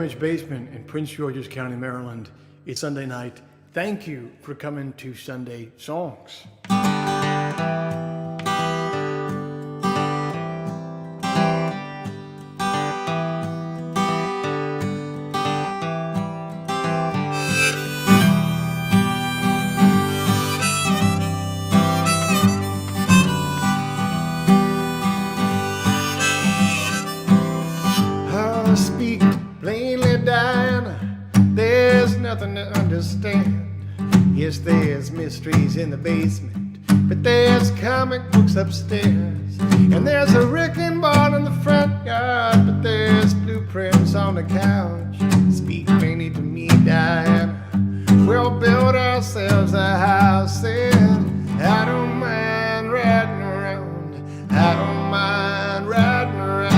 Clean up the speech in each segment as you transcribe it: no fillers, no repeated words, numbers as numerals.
Greenwich basement in Prince George's County, Maryland. It's Sunday night. Thank you for coming to Sunday Songs. Speak plainly, Diana, there's nothing to understand. Yes, there's mysteries in the basement, but there's comic books upstairs. And there's a wrecking ball in the front yard, but there's blueprints on the couch. Speak plainly to me, Diana, we'll build ourselves a house, and I don't mind riding around. I don't mind riding around.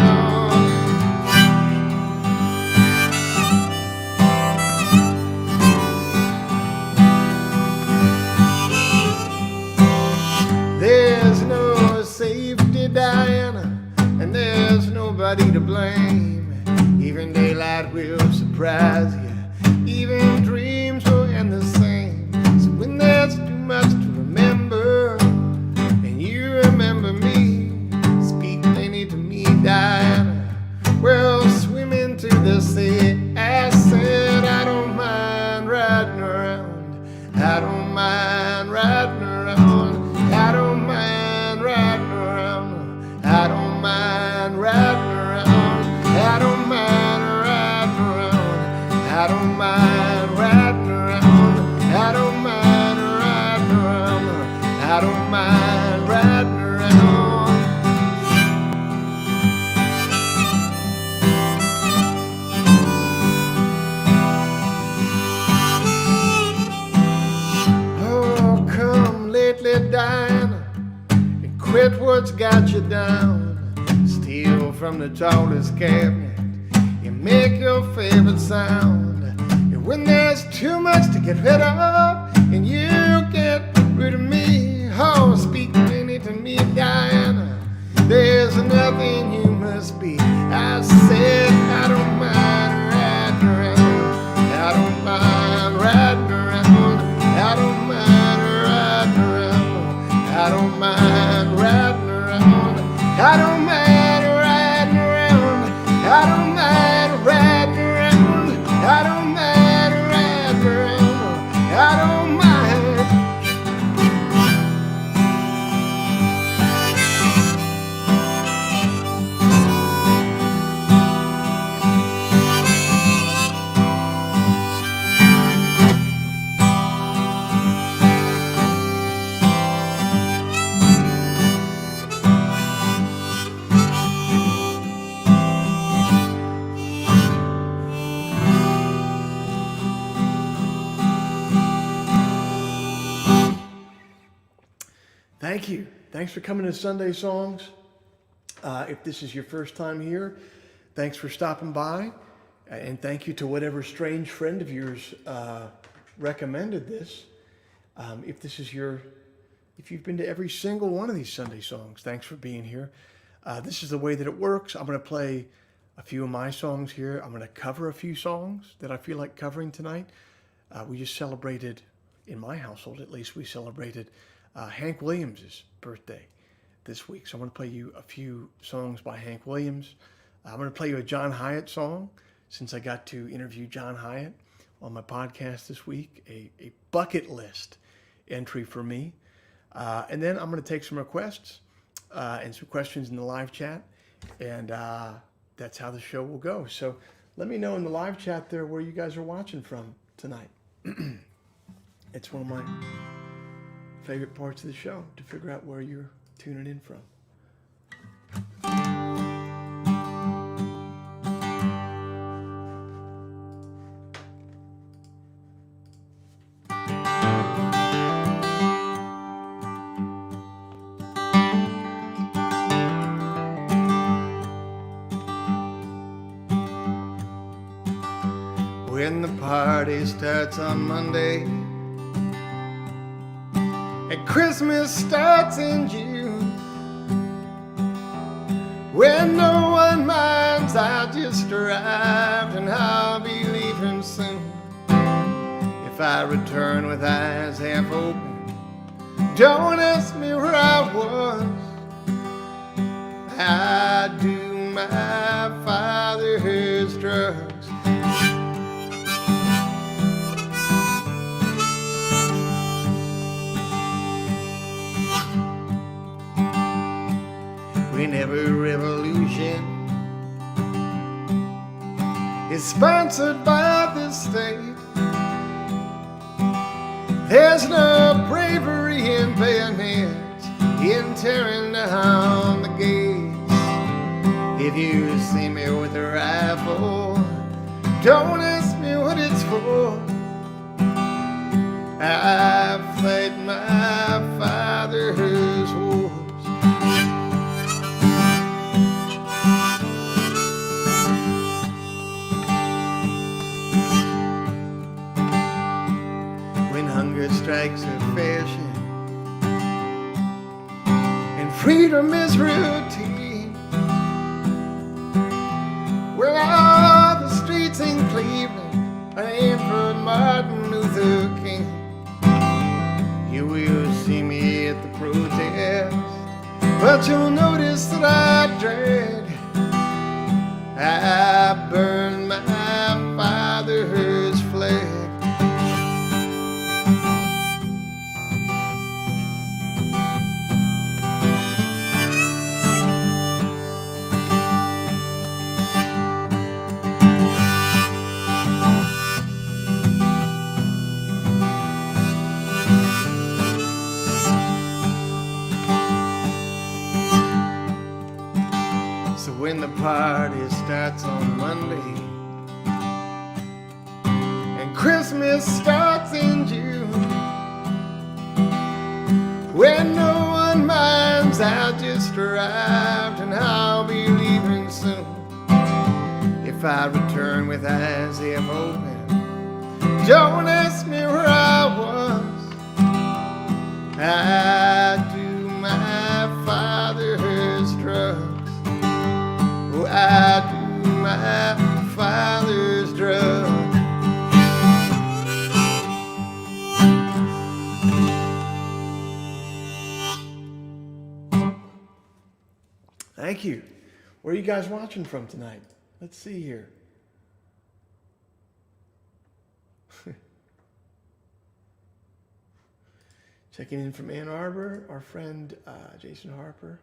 There's no safety, Diana, and there's nobody to blame. Even daylight will surprise you, even dreams will end the same. So when there's too much to remember, and you remember me, speak plainly to me, Diana, we'll swim into the sea. I said I don't mind riding around. I don't mind riding around. I don't mind riding around. I don't mind riding around. I don't mind riding around. I don't mind riding around. I don't mind riding around. I don't mind riding around. Oh, come lately, Diana, and quit what's got you down. Steal from the tallest cabinet, you make your favorite sound. And when there's too much to get rid of, and you get rid of me, oh, speak plainly to me, Diana, there's nothing you must be. I said I don't mind riding around. I don't mind riding around. I don't mind riding around. I don't mind riding around. I don't mind riding around. I don't mind riding around. I don't mind riding around. I don't mind. Thank you. Thanks for coming to Sunday Songs. If this is your first time here, thanks for stopping by. And thank you to whatever strange friend of yours recommended this. If you've been to every single one of these Sunday Songs, thanks for being here. This is the way that it works. I'm going to play a few of my songs here. I'm going to cover a few songs that I feel like covering tonight. We just celebrated, in my household at least, we celebrated Hank Williams' birthday this week. So I'm going to play you a few songs by Hank Williams. I'm going to play you a John Hyatt song, since I got to interview John Hyatt on my podcast this week, a bucket list entry for me. And then I'm going to take some requests and some questions in the live chat, and that's how the show will go. So let me know in the live chat there where you guys are watching from tonight. It's one of my favorite parts of the show, to figure out where you're tuning in from. When the party starts on Monday and Christmas starts in June, when no one minds our just arrived and I'll be leaving soon. If I return with eyes half open, don't ask me where I was. I do my father's drugs. When every revolution is sponsored by the state, there's no bravery in bayonets, in tearing down the gates. If you see me with a rifle, don't ask me what it's for. I fight my father's wars. When hunger strikes a fashion and freedom is routine, well, all the streets in Cleveland are named for Martin Luther King. You will see me at the protest, but you'll notice that I dread. I burn my father's flag. So when the party starts on Monday and Christmas starts in June, when no one minds, I just arrived and I'll be leaving soon. If I return with eyes half open, don't ask me where I was. I do my father's drugs. I do my father's drugs. Thank you. Where are you guys watching from tonight? Let's see here. Checking in from Ann Arbor, our friend Jason Harper.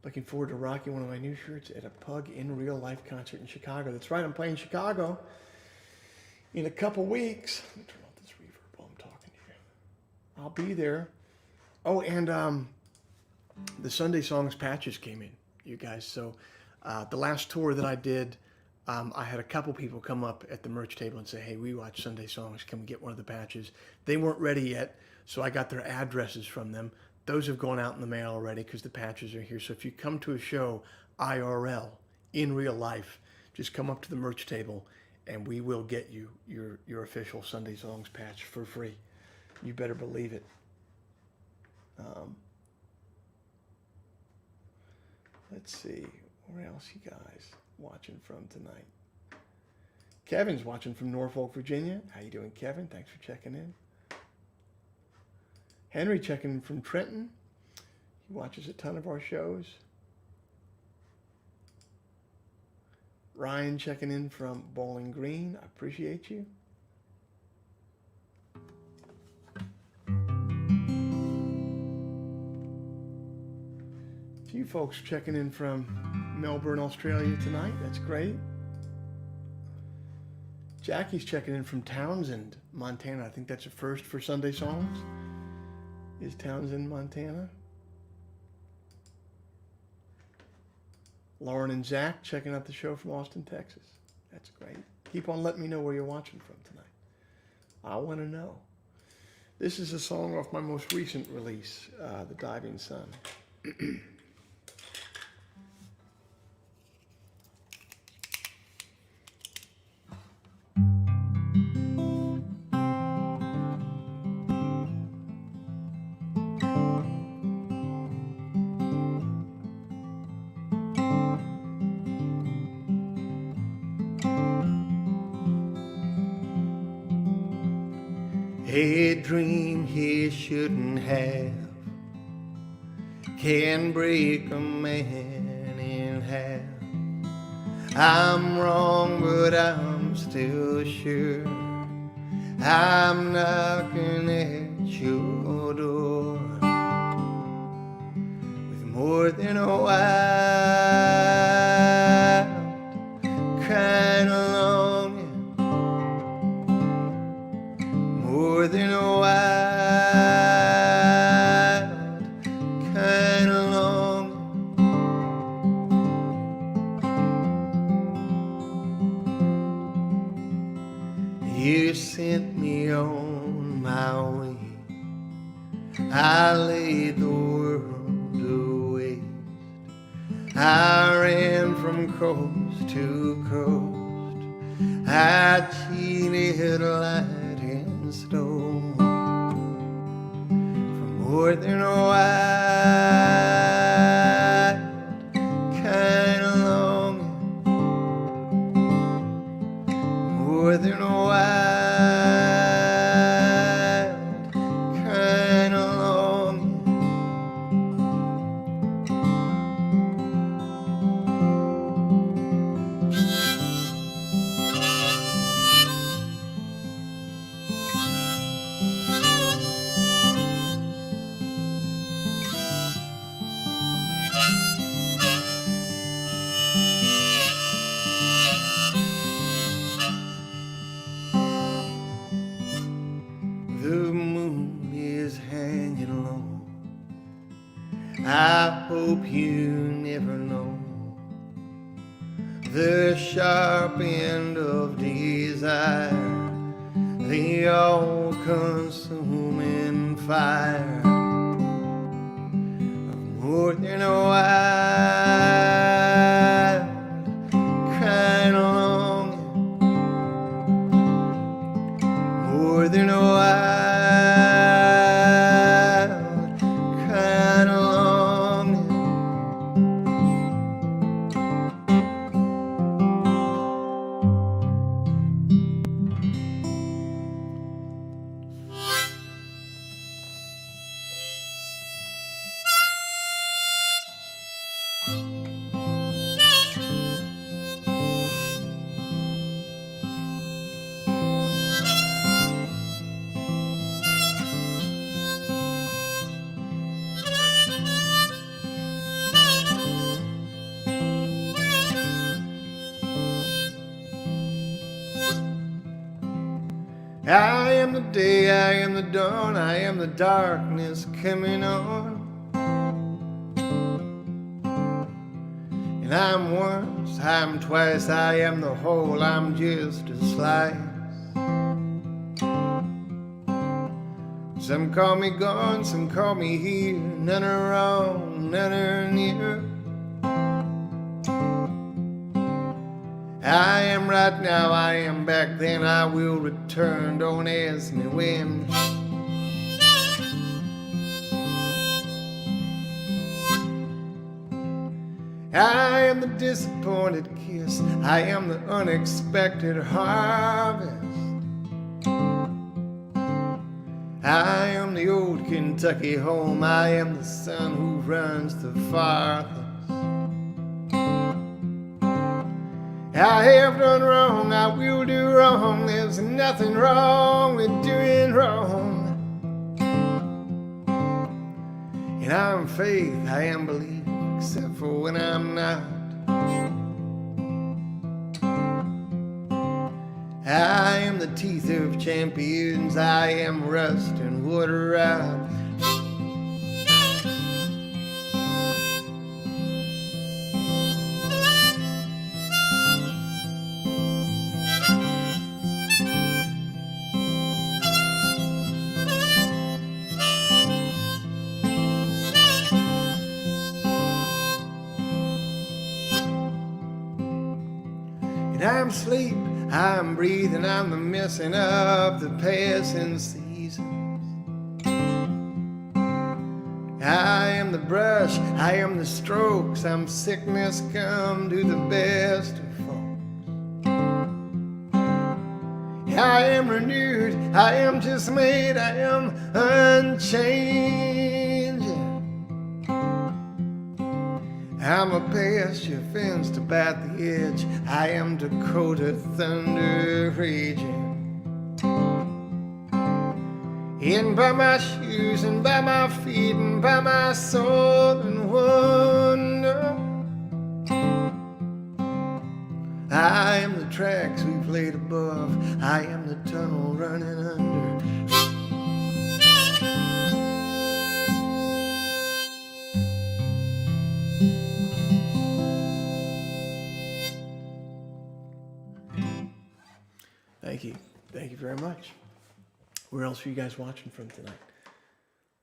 Looking forward to rocking one of my new shirts at a Pug in Real Life concert in Chicago. That's right, I'm playing Chicago in a couple weeks. Let me turn off this reverb while I'm talking to you. I'll be there. Oh, and the Sunday Songs patches came in, you guys. So the last tour that I did, I had a couple people come up at the merch table and say, hey, we watch Sunday Songs. Come get one of the patches. They weren't ready yet, so I got their addresses from them. Those have gone out in the mail already because the patches are here. So if you come to a show, IRL, in real life, just come up to the merch table and we will get you your official Sunday Songs patch for free. You better believe it. Let's see, where else you guys watching from tonight? Kevin's watching from Norfolk, Virginia. How you doing, Kevin? Thanks for checking in. Henry checking in from Trenton. He watches a ton of our shows. Ryan checking in from Bowling Green. I appreciate you. A few folks checking in from Melbourne, Australia tonight. That's great. Jackie's checking in from Townsend, Montana. I think that's a first for Sunday Songs. Is Townsend, Montana. Lauren and Zach checking out the show from Austin, Texas. That's great. Keep on letting me know where you're watching from tonight. I want to know. This is a song off my most recent release, The Diving Sun. A dream he shouldn't have can break a man in half. I'm wrong, but I'm still sure I'm knocking at your door with more than a wild kind of longing, more than a wild kind of longing. You sent me on my way, I laid the world to waste. I ran from coast to coast, I cheated light and stone for more than a wild kind of longing, more than a wild kind of longing. The moon is hanging low, I hope you never know the sharp end of desire, the all-consuming fire of more than a wild kind of longing, more than a wild kind of longing. I am the day, I am the dawn, I am the darkness coming on. And I'm once, I'm twice, I am the whole, I'm just a slice. Some call me gone, some call me here, none are wrong, none are near. I am right now, I am back then, I will return, don't ask me when. I am the disappointed kiss, I am the unexpected harvest. I am the old Kentucky home, I am the son who runs the farthest. I have done wrong, I will do wrong, there's nothing wrong with doing wrong. And I'm faith, I am belief, except for when I'm not. I am the teeth of champions, I am rust and wood rot. And I'm sleep, I'm breathing, I'm the missing of the passing seasons. I am the brush, I am the strokes, I'm sickness come to the best of folks. I am renewed, I am just made, I am unchanging. I'm a pasture fenced about the edge, I am Dakota thunder raging. In by my shoes and by my feet and by my soul and wonder, I am the tracks we've laid above, I am the tunnel running under. Thank you. Thank you very much. Where else are you guys watching from tonight?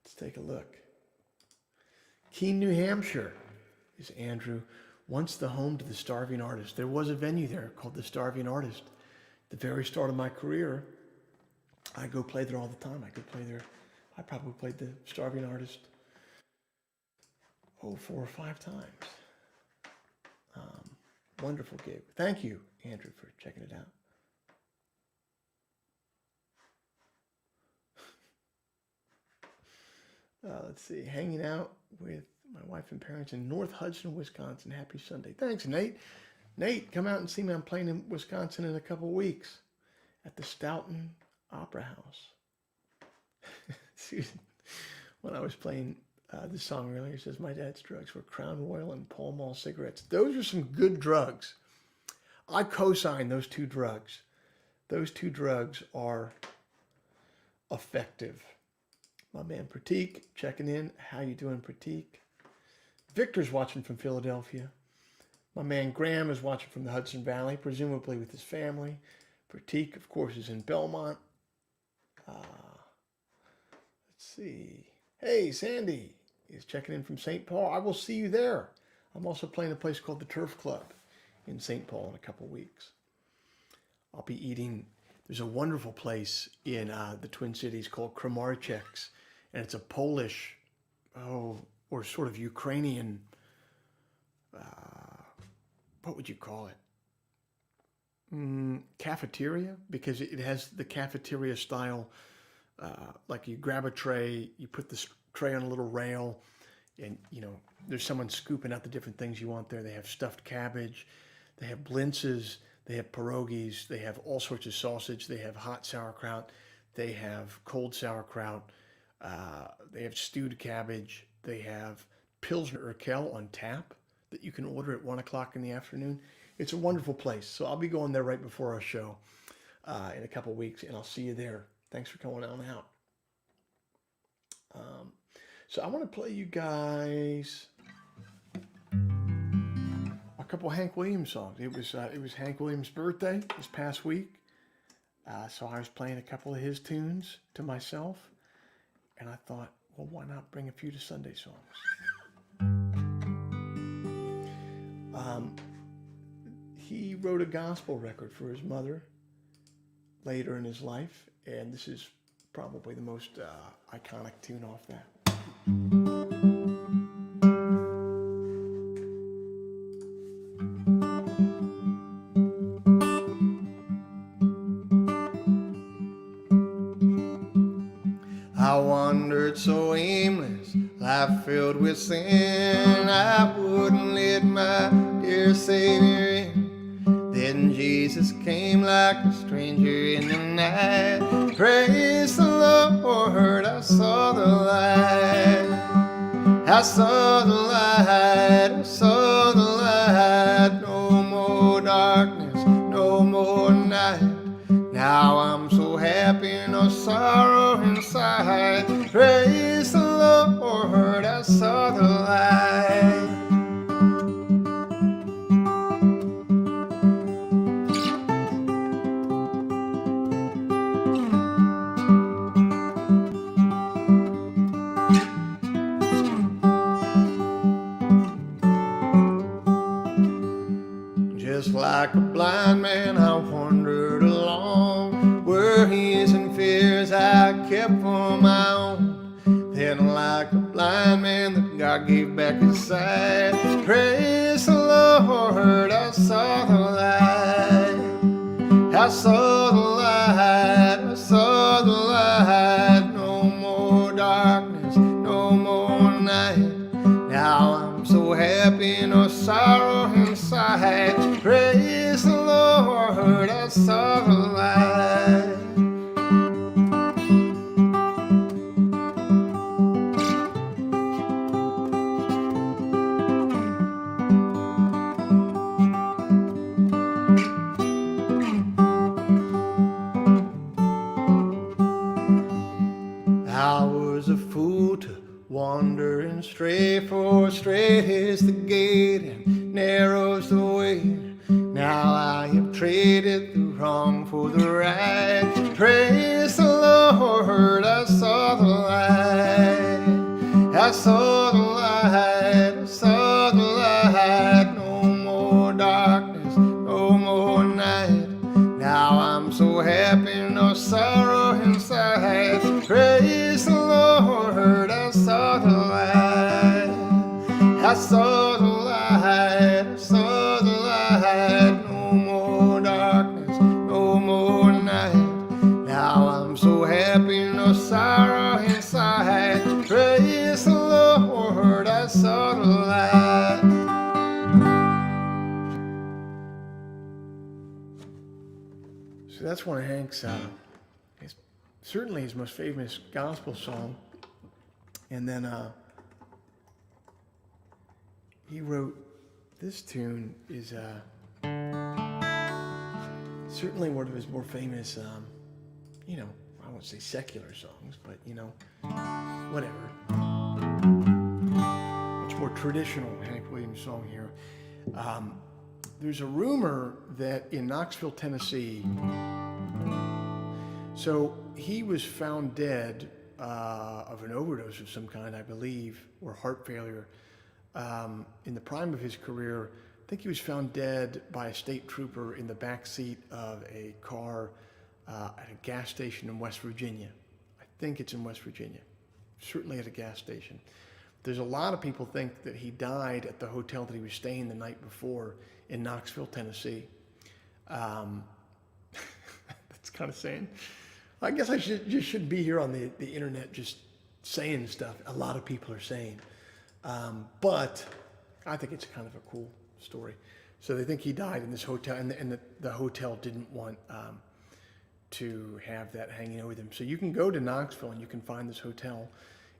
Let's take a look. Keene, New Hampshire is Andrew. Once the home to the Starving Artist. There was a venue there called the Starving Artist. The very start of my career, I go play there all the time. I could play there. I probably played the Starving Artist 4 or 5 times. Wonderful gig. Thank you, Andrew, for checking it out. Let's see, hanging out with my wife and parents in North Hudson, Wisconsin. Happy Sunday. Thanks, Nate. Nate, come out and see me. I'm playing in Wisconsin in a couple weeks at the Stoughton Opera House. Susan, when I was playing this song earlier, says my dad's drugs were Crown Royal and Pall Mall cigarettes. Those are some good drugs. I co-sign those 2 drugs. Those 2 drugs are effective. My man Pratik checking in. How you doing, Pratik? Victor's watching from Philadelphia. My man Graham is watching from the Hudson Valley, presumably with his family. Pratik, of course, is in Belmont. Let's see. Hey, Sandy is checking in from St. Paul. I will see you there. I'm also playing a place called the Turf Club in St. Paul in a couple weeks. I'll be eating. There's a wonderful place in the Twin Cities called Kramarczek's, and it's a Polish, or sort of Ukrainian, what would you call it? Cafeteria, because it has the cafeteria style, like you grab a tray, you put the tray on a little rail, and there's someone scooping out the different things you want there. They have stuffed cabbage, they have blintzes, they have pierogies, they have all sorts of sausage, they have hot sauerkraut, they have cold sauerkraut, they have stewed cabbage, they have Pilsner Urquell on tap that you can order at 1 o'clock in the afternoon. It's a wonderful place. So I'll be going there right before our show in a couple weeks, and I'll see you there. Thanks for coming on out. So I want to play you guys a couple Hank Williams songs. It was Hank Williams' birthday this past week, so I was playing a couple of his tunes to myself, and I thought, well, why not bring a few to Sunday songs? He wrote a gospel record for his mother later in his life, and this is probably the most iconic tune off that. I wandered so aimless, life filled with sin, I wouldn't let my dear Savior in. Then Jesus came like a stranger in the night. Praise the Lord, I saw the light. I saw the light, I saw the light. No more darkness, no more night. Now I'm so happy, no sorrow inside. Praise the Lord, I saw the light. Just like a blind man, I wandered along. Worries and fears I kept for my own. Then like a blind man that God gave back his sight. Praise the Lord, I saw the light. I saw the light. happy, no sorrow inside. Praise the Lord, I saw the light. I was a fool to wander and stray, for straight is the gate and narrow's the way. Now I have traded the wrong for the right. Praise the Lord, I saw the light. I saw the light, I saw the light. No more darkness, no more night. Now I'm so happy, no sorrow inside. Praise the Lord, I saw the light. I saw the light, I saw the light. No more darkness, no more night. Now I'm so happy, no sorrow inside. Praise the Lord, I saw the light. So that's one of Hank's, certainly his most famous gospel song. And then he wrote this tune, is certainly one of his more famous, I won't say secular songs, but whatever. Much more traditional Hank Williams song here. There's a rumor that in Knoxville, Tennessee, so he was found dead of an overdose of some kind, I believe, or heart failure. In the prime of his career, I think he was found dead by a state trooper in the back seat of a car at a gas station in West Virginia. I think it's in West Virginia, certainly at a gas station. There's a lot of people think that he died at the hotel that he was staying the night before in Knoxville, Tennessee. That's kind of saying. I guess I shouldn't be here on the internet just saying stuff a lot of people are saying. But I think it's kind of a cool story. So they think he died in this hotel, and the hotel didn't want to have that hanging over them. So you can go to Knoxville and you can find this hotel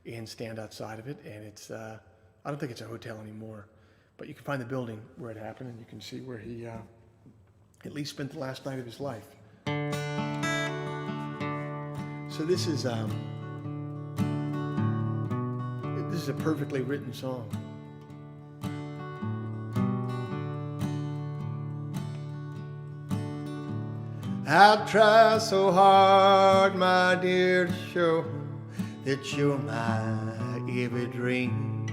and stand outside of it. And it's, I don't think it's a hotel anymore, but you can find the building where it happened, and you can see where he at least spent the last night of his life. So this is a perfectly written song. I try so hard, my dear, to show that you're my every dream.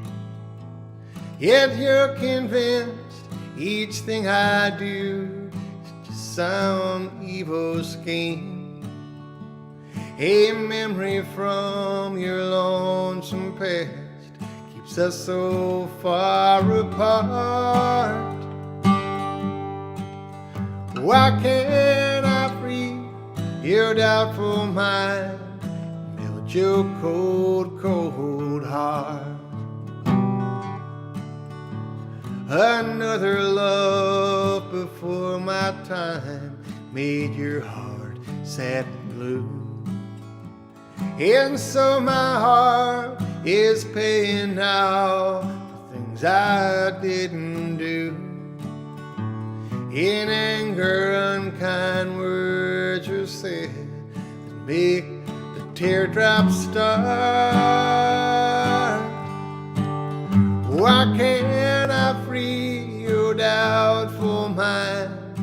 Yet you're convinced each thing I do is just some evil scheme. A memory from your lonesome past keeps us so far apart. Why can't I free your doubtful mind, melt your cold, cold heart? Another love before my time made your heart sad and blue. And so my heart is paying now for things I didn't do. In anger, unkind words are said that make the teardrops start. Why can't I free your doubtful mind,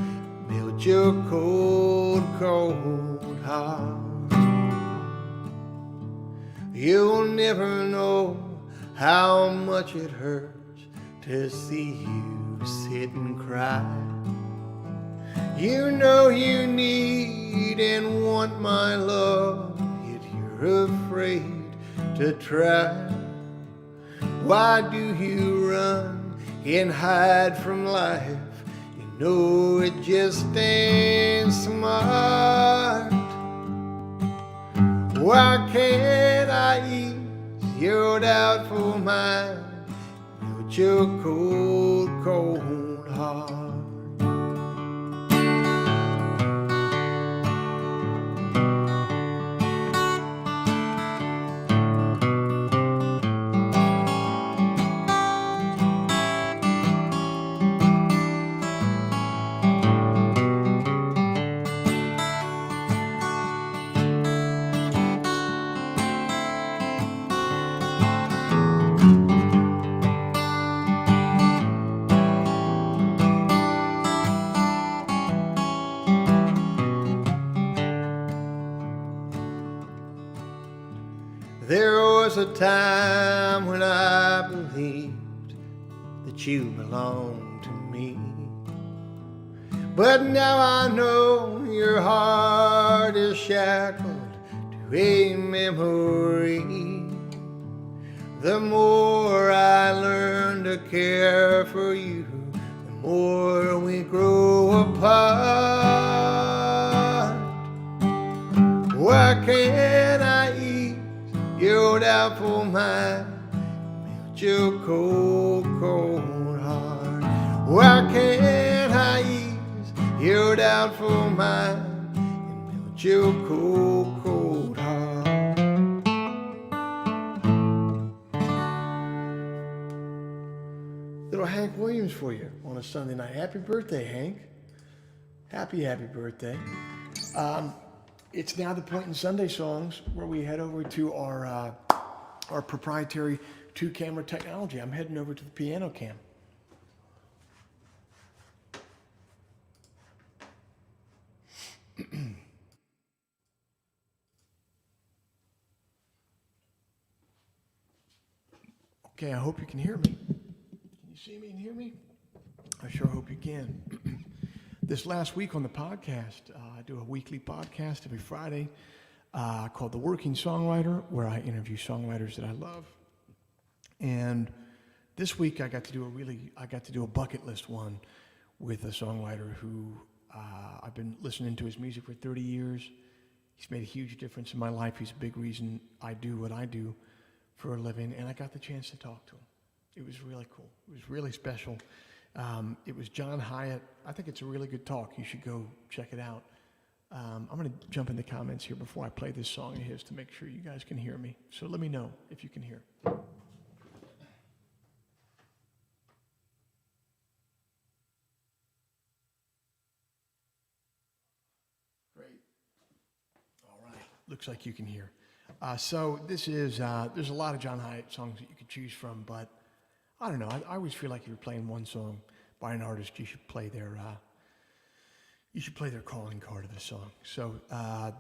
melt your cold, cold heart? You'll never know how much it hurts to see you sit and cry. You know you need and want my love, yet you're afraid to try. Why do you run and hide from life? You know it just ain't smart. Why can't I ease your doubtful mind, melt melt your cold, cold heart. There was a time when I believed that you belonged to me, but now I know your heart is shackled to a memory. The more I learn to care for you, the more we grow apart. Why can't I ease your doubtful mind, melt your cold, cold heart? Why can't I ease your doubtful mind and melt your cold, cold heart? Little Hank Williams for you on a Sunday night. Happy birthday, Hank. Happy birthday. It's now the point in Sunday Songs where we head over to our proprietary 2-camera technology. I'm heading over to the piano cam. Okay, I hope you can hear me. Can you see me and hear me? I sure hope you can. This last week on the podcast, I do a weekly podcast every Friday called The Working Songwriter, where I interview songwriters that I love. And this week I got to do a bucket list one with a songwriter who I've been listening to his music for 30 years. He's made a huge difference in my life. He's a big reason I do what I do for a living, and I got the chance to talk to him. It was really cool. It was really special. It was John Hyatt. I think it's a really good talk. You should go check it out. I'm going to jump in the comments here before I play this song of his to make sure you guys can hear me. So let me know if you can hear. Great. All right. Looks like you can hear. So this is, there's a lot of John Hyatt songs that you could choose from, but I don't know. I always feel like if you're playing one song by an artist, you should play their calling card of the song. So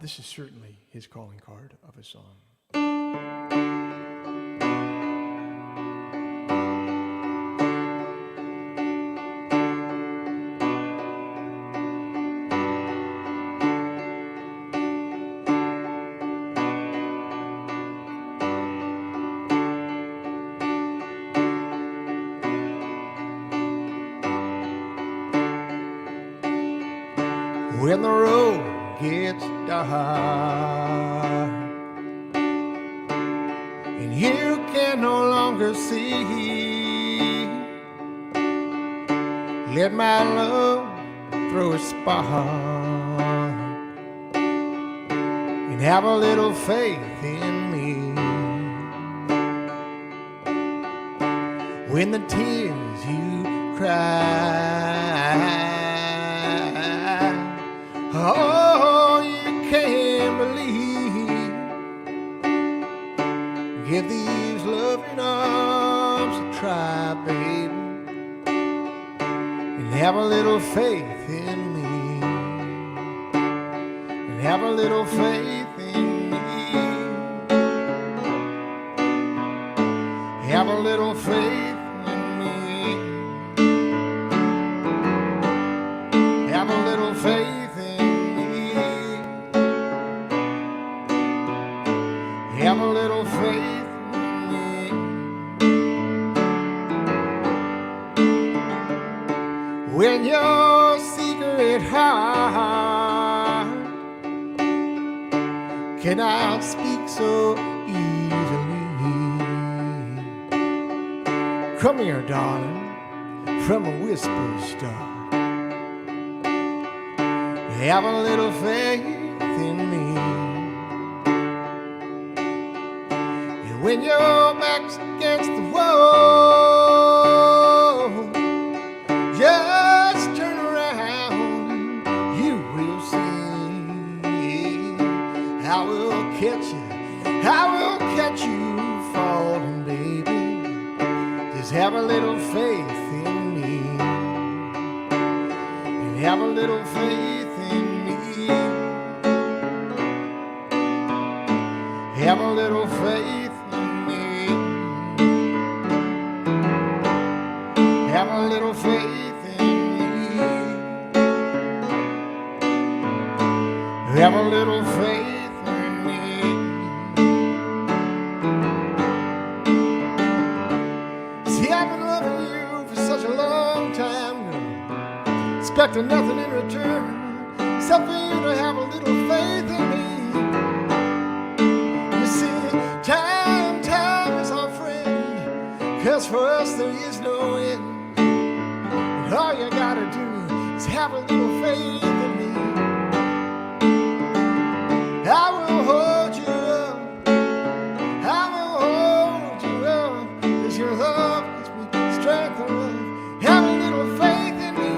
this is certainly his calling card of a song. When the road gets dark and you can no longer see, let my love throw a spark and have a little faith in me. When the tears you cry, oh, you can't believe, give these loving arms a try, baby, and have a little faith in me, and have a little faith in me, have a little faith in me, have a little faith. Have a little faith in me. When your secret heart cannot speak so easily, Come here, darling, from a whisper star. Have a little faith in me. And when your back's against the wall, just turn around, you will see. I will catch you, I will catch you falling, baby. Just have a little faith in me, and have a little faith in me. Have a little faith in me. Have a little faith in me. Have a little faith in me. See, I've been loving you for such a long time, girl, expecting nothing in return except for you to have a little faith in me. You see, time is our friend, 'cause for us there is no end. And all you gotta do is have a little faith in me. I will hold you up, I will hold you up, 'cause your love gives me strength and love. Have a little faith in me.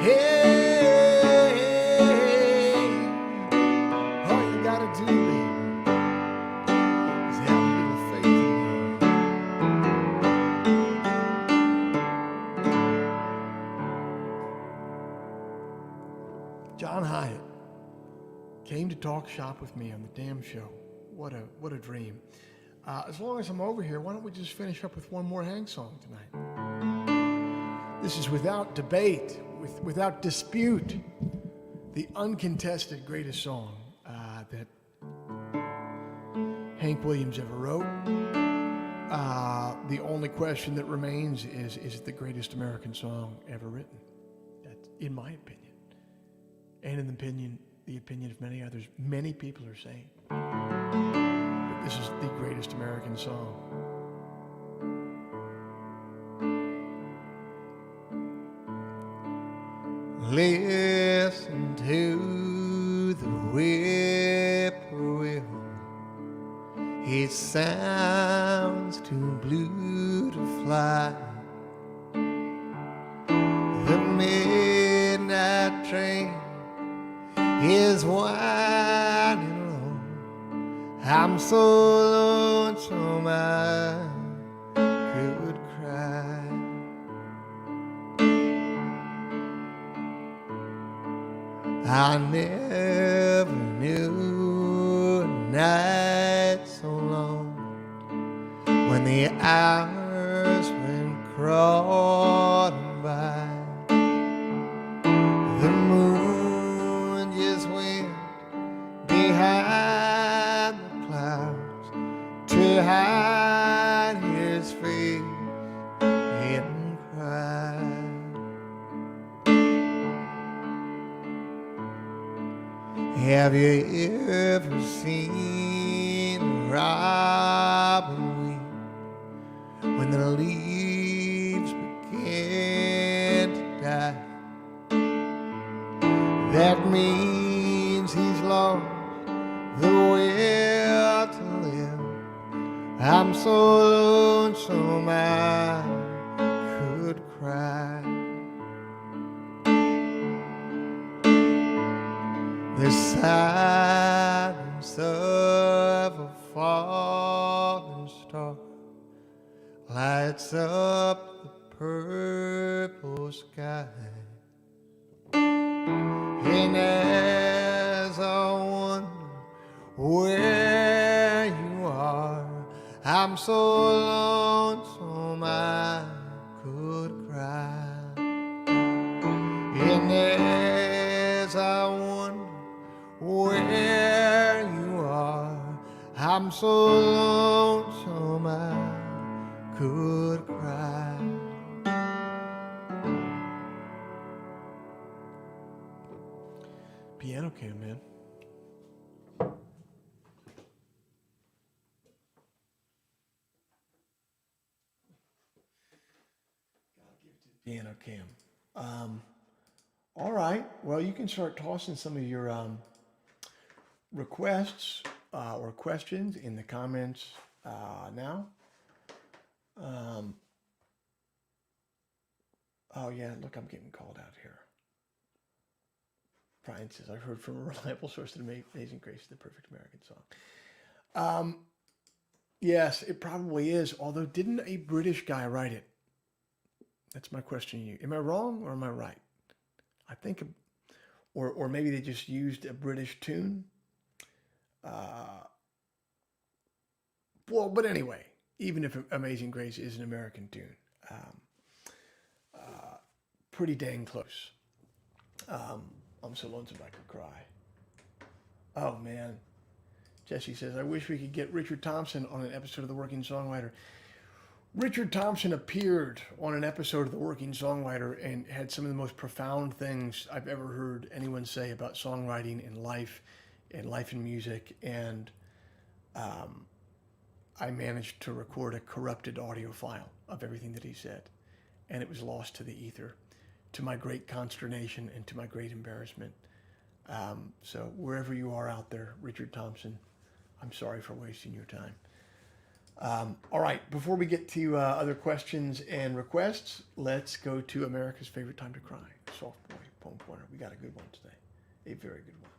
Hey, all you gotta do, baby, is have a little faith in me. John Hyatt came to talk shop with me on the damn show. What a dream. As long as I'm over here, why don't we just finish up with one more Hank song tonight? This is without debate, without dispute, the uncontested greatest song that Hank Williams ever wrote. The only question that remains is it the greatest American song ever written? That's in my opinion, and in the opinion of many others. Many people are saying that this is the greatest American song. Listen to the whippoorwill. It sounds too blue to fly. The midnight train is winding low. I'm so lonesome I could cry. I never knew a night so long when the hours went crawling by. The moon just went behind the clouds to hide his face and cry. Have you ever seen a robin weep when the leaves begin to die? That means he's lost the will to live. I'm so lonesome I could cry. The silence of a falling star lights up the purple sky. And as I wonder where you are, I'm so lonesome I could cry. And as I wonder where you are, I'm so lonesome I could cry. Piano cam, man. cam. All right. Well, you can start tossing some of your requests or questions in the comments now. Oh, yeah. Look, I'm getting called out here. Brian says, I've heard from a reliable source that Amazing Grace is the perfect American song. Yes, it probably is. Although, didn't a British guy write it? That's my question to you. Am I wrong or am I right? I think, or maybe they just used a British tune. Well, but anyway, even if Amazing Grace is an American tune, pretty dang close. I'm so lonesome I could cry. Oh man. Jesse says, I wish we could get Richard Thompson on an episode of The Working Songwriter. Richard Thompson appeared on an episode of The Working Songwriter and had some of the most profound things I've ever heard anyone say about songwriting and life and music. And I managed to record a corrupted audio file of everything that he said. And it was lost to the ether, to my great consternation and to my great embarrassment. So wherever you are out there, Richard Thompson, I'm sorry for wasting your time. All right, before we get to other questions and requests, let's go to America's favorite time to cry. Soft Boy Poem Pointer. We got a good one today, a very good one.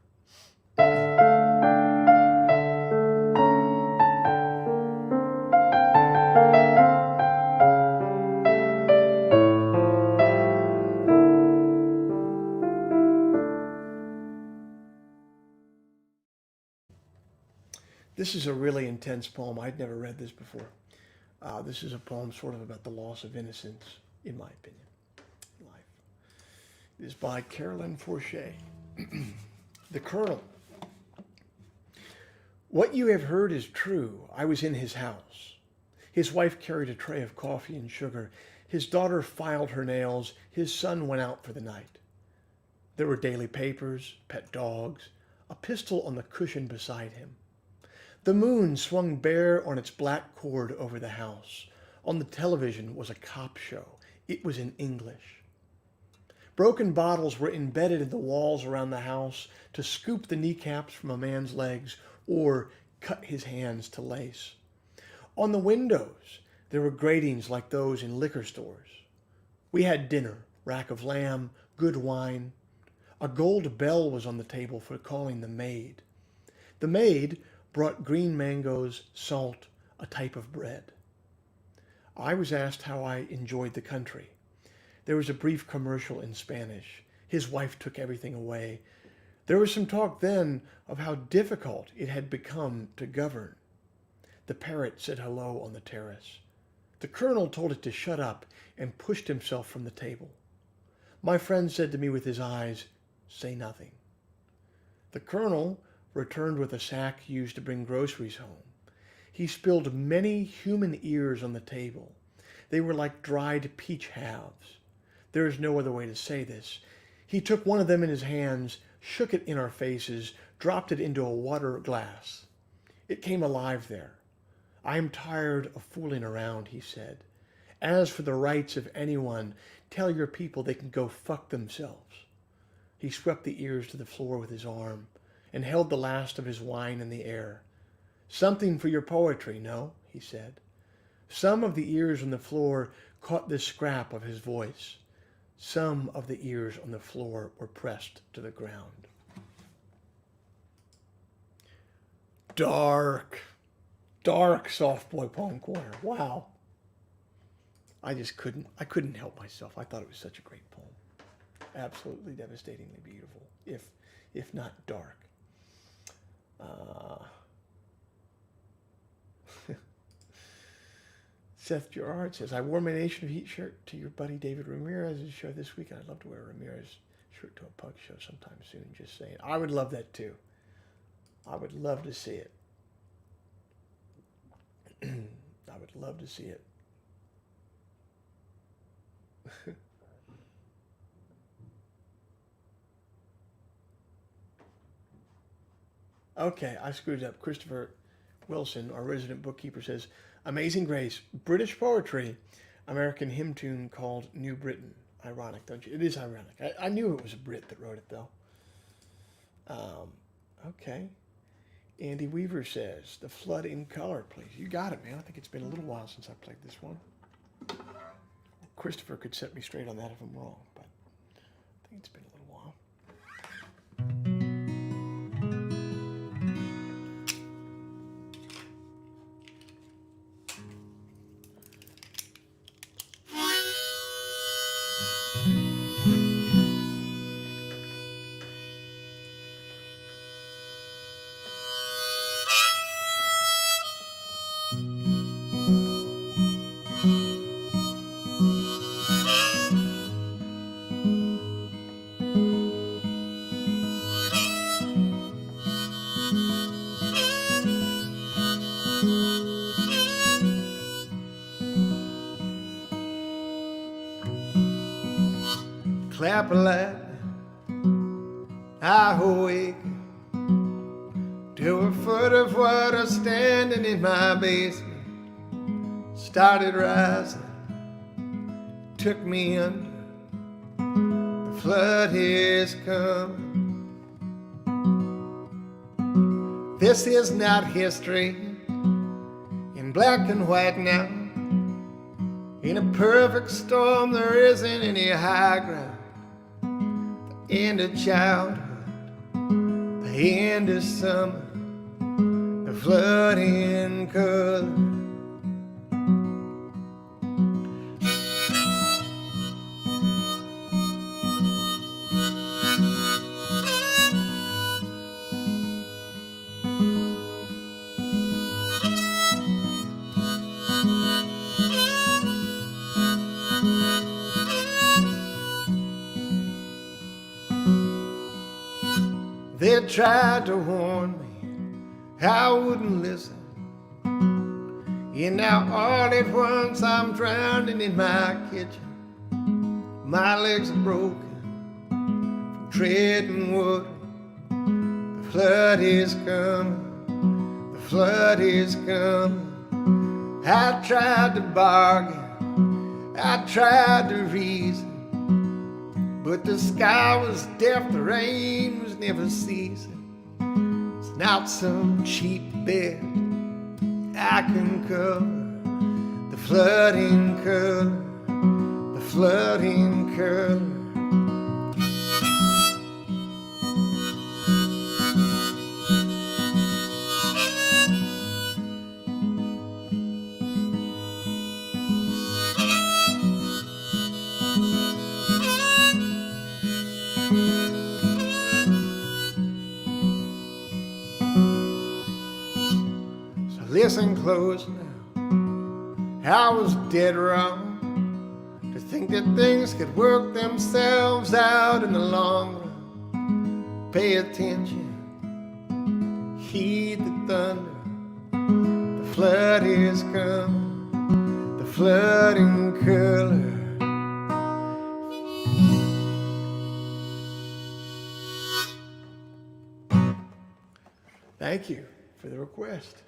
This is a really intense poem. I'd never read this before. This is a poem sort of about the loss of innocence, in my opinion, in life. It is by Carolyn Forche. The Colonel. What you have heard is true. I was in his house. His wife carried a tray of coffee and sugar. His daughter filed her nails. His son went out for the night. There were daily papers, pet dogs, a pistol on the cushion beside him. The moon swung bare on its black cord over the house. On the television was a cop show. It was in English. Broken bottles were embedded in the walls around the house to scoop the kneecaps from a man's legs or cut his hands to lace. On the windows, there were gratings like those in liquor stores. We had dinner, rack of lamb, good wine. A gold bell was on the table for calling the maid. The maid brought green mangoes, salt, a type of bread. I was asked how I enjoyed the country. There was a brief commercial in Spanish. His wife took everything away. There was some talk then of how difficult it had become to govern. The parrot said hello on the terrace. The colonel told it to shut up and pushed himself from the table. My friend said to me with his eyes, "Say nothing." The colonel returned with a sack used to bring groceries home. He spilled many human ears on the table. They were like dried peach halves. There is no other way to say this. He took one of them in his hands, shook it in our faces, dropped it into a water glass. It came alive there. I am tired of fooling around, he said. As for the rights of anyone, tell your people they can go fuck themselves. He swept the ears to the floor with his arm and held the last of his wine in the air. Something for your poetry, no? He said. Some of the ears on the floor caught this scrap of his voice. Some of the ears on the floor were pressed to the ground. Dark, dark Soft Boy Poem Corner. Wow. I couldn't help myself. I thought it was such a great poem. Absolutely devastatingly beautiful, if not dark. Seth Gerard says, I wore my Nation of Heat shirt to your buddy David Ramirez's show this week, and I'd love to wear a Ramirez shirt to a punk show sometime soon, just saying. I would love that too. I would love to see it. I would love to see it. Okay, I screwed up. Christopher Wilson, our resident bookkeeper, says, Amazing Grace, British poetry, American hymn tune called New Britain. Ironic, don't you? It is ironic. I knew it was a Brit that wrote it, though. Okay. Andy Weaver says, The Flood in Color, please. You got it, man. I think it's been a little while since I played this one. Christopher could set me straight on that if I'm wrong, but I think it's been a little while. Clap a light, I awake to a foot of water standing in my basement. Started rising, took me under. The flood is coming. This is not history in black and white now. In a perfect storm, there isn't any high ground. The end of childhood, the end of summer, the flood in color. They tried to warn me, I wouldn't listen. And now all at once I'm drowning in my kitchen. My legs are broken from treading water. The flood is coming, the flood is coming. I tried to bargain, I tried to reason, but the sky was deaf, the rain was never ceasing. It's not some cheap bed I can cover. The flood in color, the flood in color. Listen close now, I was dead wrong to think that things could work themselves out in the long run. Pay attention, heed the thunder. The flood is coming, the flood in color. Thank you for the request.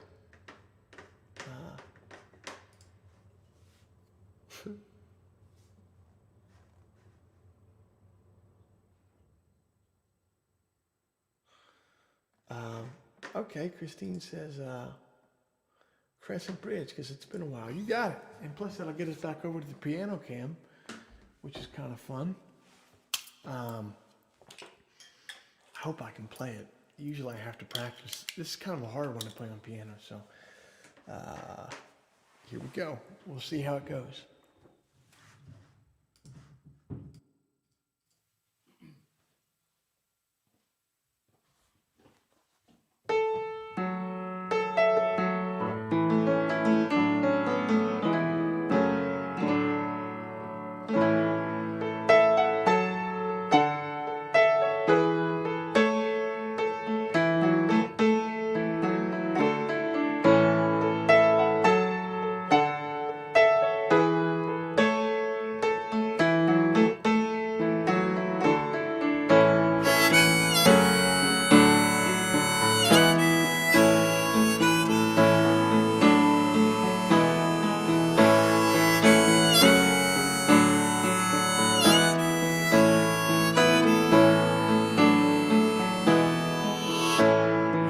Okay, Christine says Crescent Bridge, because it's been a while. You got it. And plus that'll get us back over to the piano cam, which is kind of fun. I hope I can play it. Usually I have to practice. This is kind of a hard one to play on piano, so here we go. We'll see how it goes.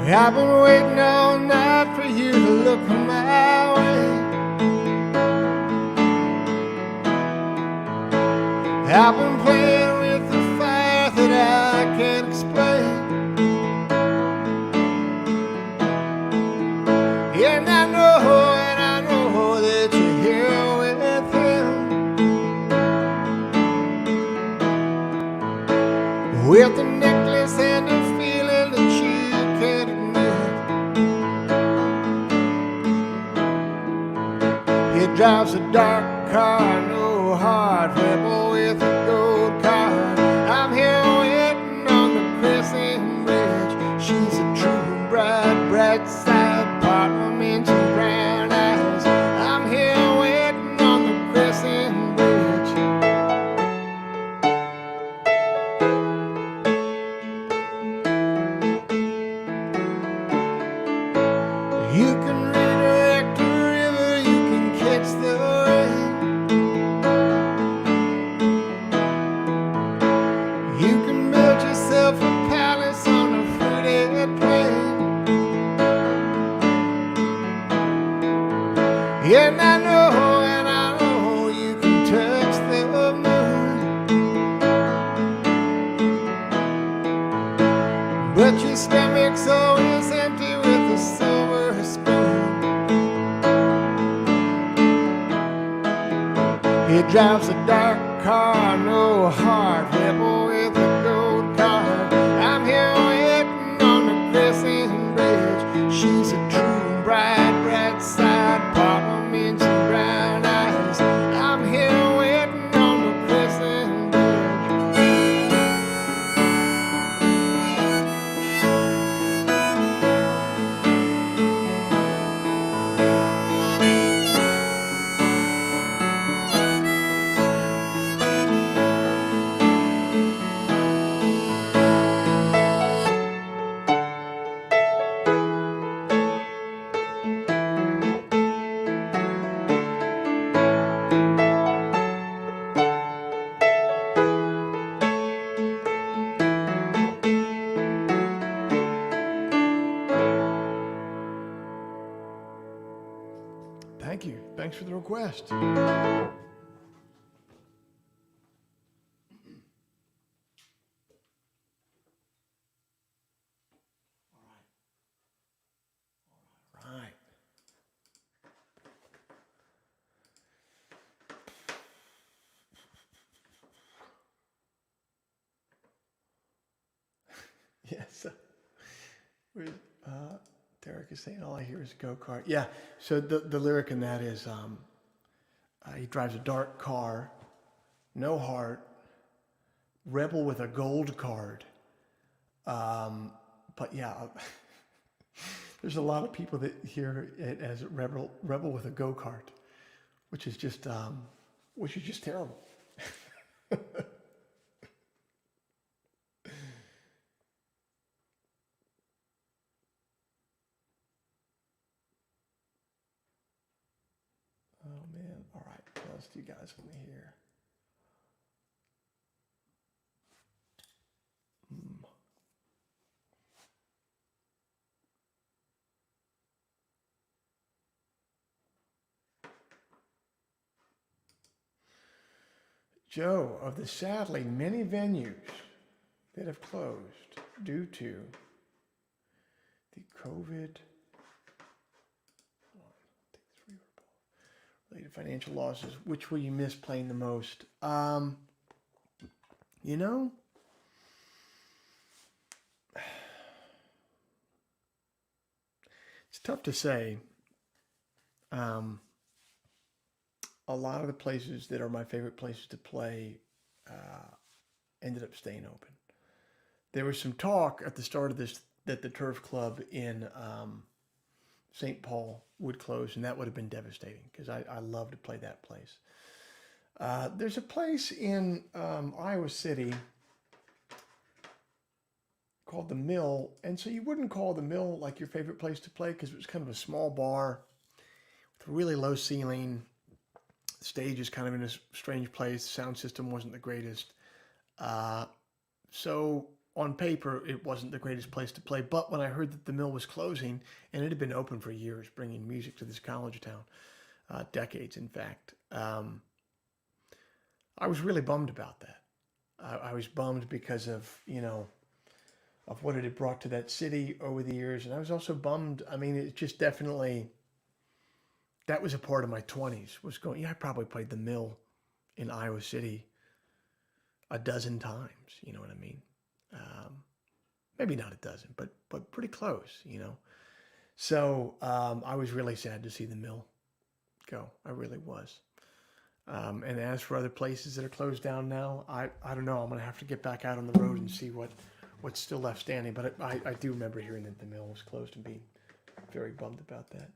I've been waiting all night for you to look my way. I've been playing with the fire that I can't explain. And I know that you're here with him, with a necklace and a feeling that you can't admit. He drives a dark car, no hard rebel with a gold card. I'm here waiting on the crescent bridge. She's a true bride, bright side partner, mentioned brown eyes. I'm here waiting on the crescent bridge. You can redirect the river, you can catch the rain. You can build yourself a palace on a fruited plain. And I know you can touch the moon, but your stomach's always empty with a silver spoon. He drives a dark car, no hard rebel with a gold card. I'm here waiting on the crescent bridge. She's a true bride, bright side partner, mentioned brown eyes. I'm here waiting on the crescent Thank you. Thanks for the request. Right. Yes. Derek is saying all I hear is go-kart. Yeah. So the lyric in that is he drives a dark car, no heart, rebel with a gold card. But yeah, there's a lot of people that hear it as rebel with a go-kart, which is just terrible. Oh man! All right, what else do you guys want to hear? Joe, of the sadly many venues that have closed due to the COVID related financial losses, which will you miss playing the most? You know, it's tough to say. A lot of the places that are my favorite places to play ended up staying open. There was some talk at the start of this that the Turf Club in St. Paul would close, and that would have been devastating because I love to play that place. There's a place in Iowa City called The Mill, and so you wouldn't call The Mill like your favorite place to play because it was kind of a small bar with a really low ceiling. The stage is kind of in a strange place. Sound system wasn't the greatest. So on paper, it wasn't the greatest place to play. But when I heard that the mill was closing, and it had been open for years, bringing music to this college town, decades, in fact, I was really bummed about that. I was bummed because of, of what it had brought to that city over the years. And I was also bummed. I mean, it just definitely, that was a part of my 20s, was going, I probably played the mill in Iowa City a dozen times, you know what I mean? Maybe not a dozen, but pretty close, So I was really sad to see the mill go. I really was. And as for other places that are closed down now, I don't know. I'm going to have to get back out on the road and see what's still left standing. But I do remember hearing that the mill was closed and being very bummed about that.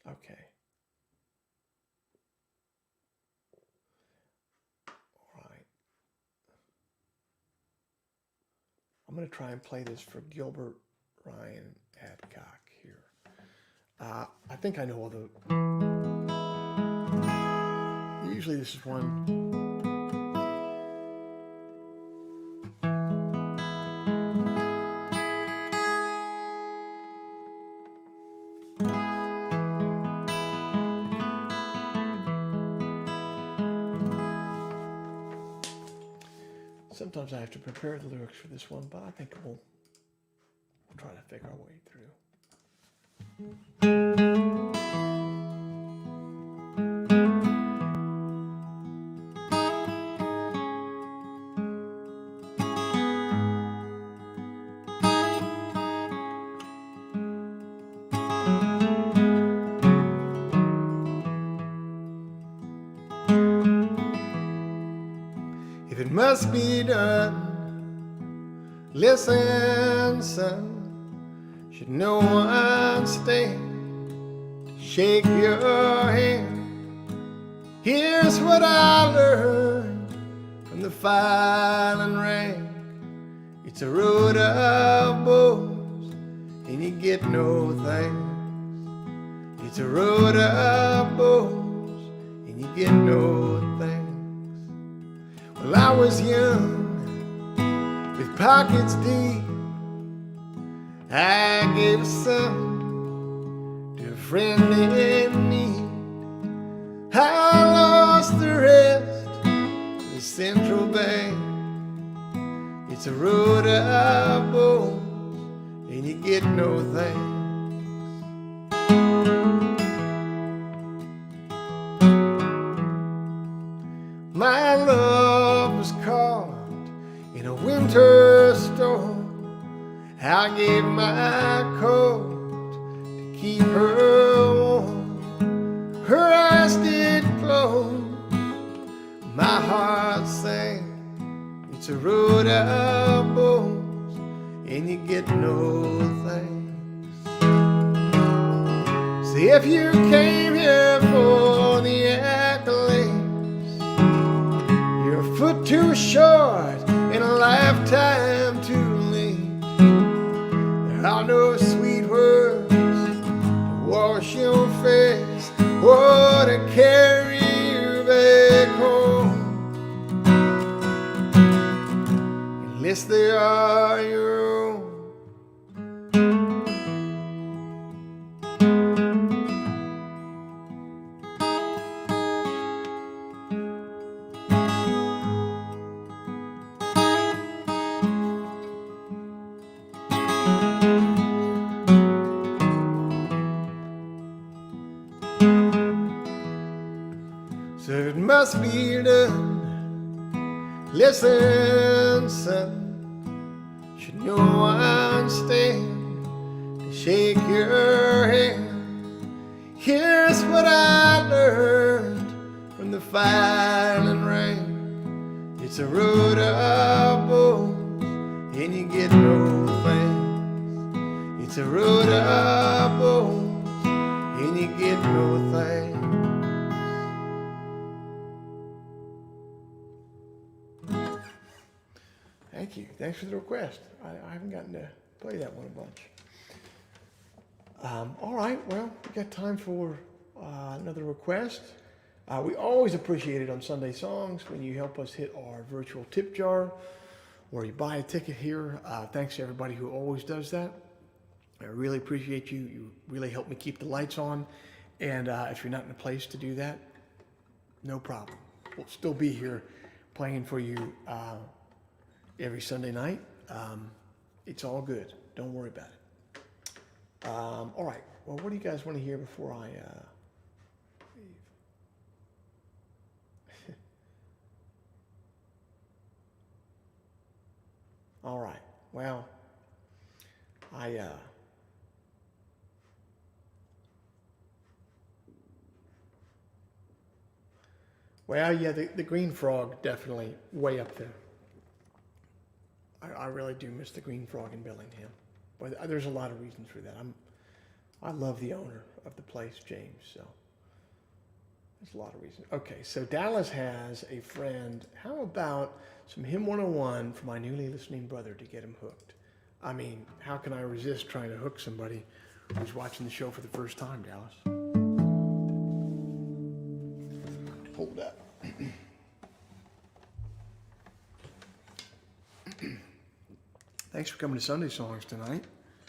Okay. All right. I'm going to try and play this for Gilbert Ryan Adcock here. I think I know all the... Usually this is one... Sometimes I have to prepare the lyrics for this one, but I think we'll try to figure our way through. If it must be done, listen, son. Should no one stand to shake your hand? Here's what I learned from the filing rank. It's a road of bows, and you get no thanks. It's a road of bows, and you get no thanks. Well, I was young, with pockets deep. I gave a son to a friend in need. I lost the rest to the central bank. It's a road of bows, and you get no thanks. My love was caught in a winter storm. I gave my coat to keep her warm. Her eyes did close, my heart sang. It's a road of bows, and you get no thanks. See, if you came here for the accolades, you're a foot too short and a lifetime too late. There are no sweet words to wash your face or to carry you back home, unless they are your own. So it must be done. Listen, son. Should no one stand to shake your hand? Here's what I learned from the filing rank. It's a road of bows, and you get no thanks. It's a road of bows, and you get no thanks. Thank you. Thanks for the request. I haven't gotten to play that one a bunch. All right. Well, we got time for another request. We always appreciate it on Sunday Songs when you help us hit our virtual tip jar or you buy a ticket here. Thanks to everybody who always does that. I really appreciate you. You really help me keep the lights on. And if you're not in a place to do that, no problem. We'll still be here playing for you every Sunday night. It's all good. Don't worry about it. All right. Well, what do you guys want to hear before I leave? All right. Well, yeah, the green frog definitely way up there. I really do miss the green frog in Bellingham. But there's a lot of reasons for that. I love the owner of the place, James, so there's a lot of reasons. Okay, so Dallas has a friend. How about some Hymn 101 for my newly listening brother to get him hooked? I mean, how can I resist trying to hook somebody who's watching the show for the first time, Dallas? Hold up. Thanks for coming to Sunday Songs tonight.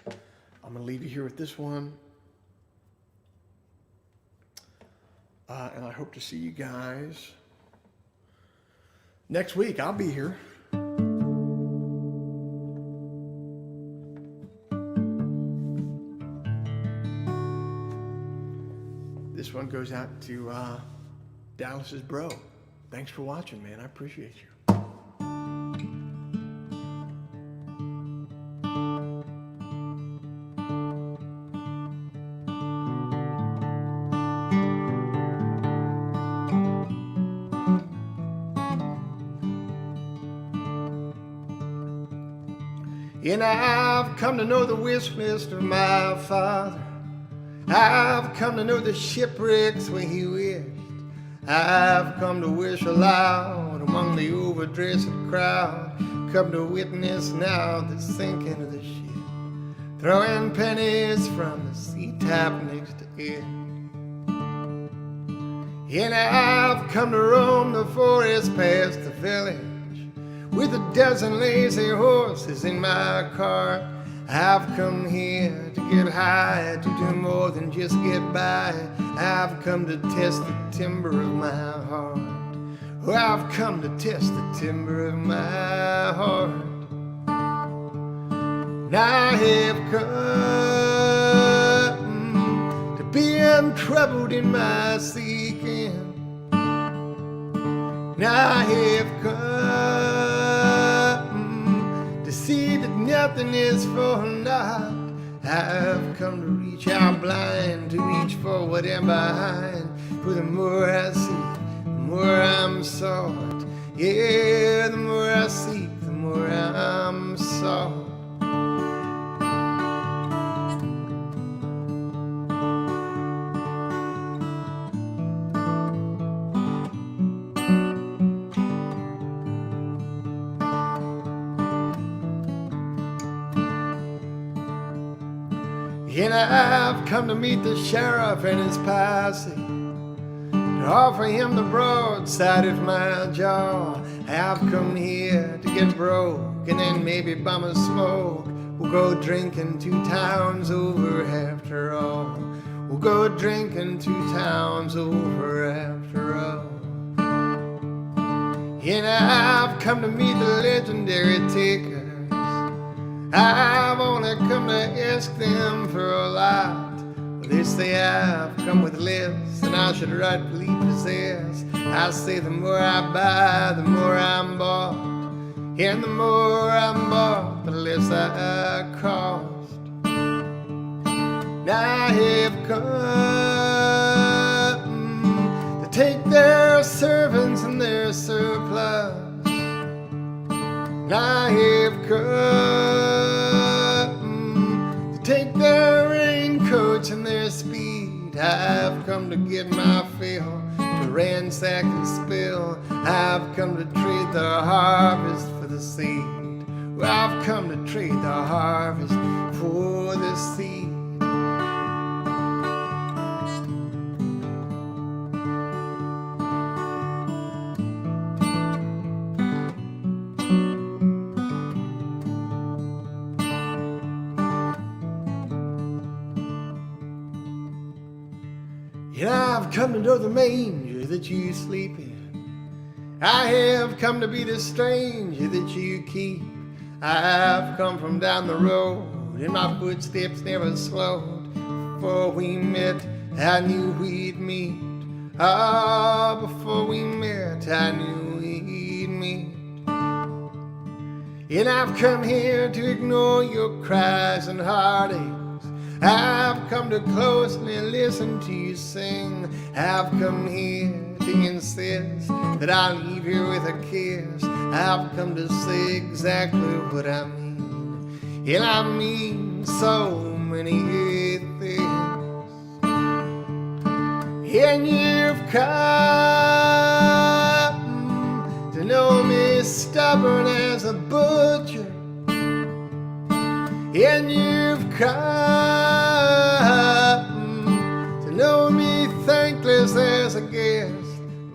I'm going to leave you here with this one. And I hope to see you guys next week. I'll be here. This one goes out to Dallas's bro. Thanks for watching, man. I appreciate you. And I've come to know the wish list of my father. I've come to know the shipwrecks where he wished. I've come to wish aloud among the overdressed crowd. Come to witness now the sinking of the ship, throwing pennies from the sea top next to it. And I've come to roam the forest past the village with a dozen lazy horses in my cart. I've come here to get high, to do more than just get by. I've come to test the timber of my heart. Oh, I've come to test the timber of my heart. And I have come to be untroubled in my seeking. And I have come to see that nothing is for naught. I've come to reach out blind, to reach for whatever behind. For the more I seek, the more I'm sought. Yeah, the more I seek, the more I'm sought. And I've come to meet the sheriff and his posse, to offer him the broadside of my jaw. I've come here to get broke and then maybe bum a smoke. We'll go drinking 2 towns over after all. We'll go drinking 2 towns over after all. And I've come to meet the legendary takers. I've only come to ask them for a lot. Well, they say I've come with less than I should rightfully possess. I say the more I buy, the more I'm bought. And the more I'm bought, the less I cost. Now I have come to take their servants and their surplus. I have come to take their raincoats and their speed. I've come to get my fill, to ransack and spill. I've come to trade the harvest for the seed. Well, I've come to trade the harvest for the seed. I've come to know the manger that you sleep in. I have come to be the stranger that you keep. I've come from down the road, and my footsteps never slowed. Before we met, I knew we'd meet. Ah, before we met, I knew we'd meet. And I've come here to ignore your cries and heartaches. I've come to closely listen to you sing. I've come here to insist that I'll leave here with a kiss. I've come to say exactly what I mean, and I mean so many things. And you've come to know me stubborn as a butcher, and you've come to know me thankless as a guest.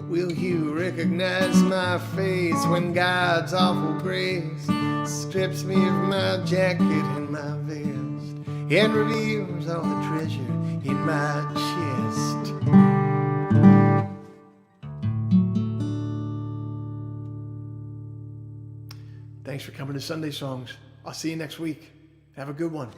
Will you recognize my face when God's awful grace strips me of my jacket and my vest and reveals all the treasure in my chest? Thanks for coming to Sunday Songs. I'll see you next week. Have a good one.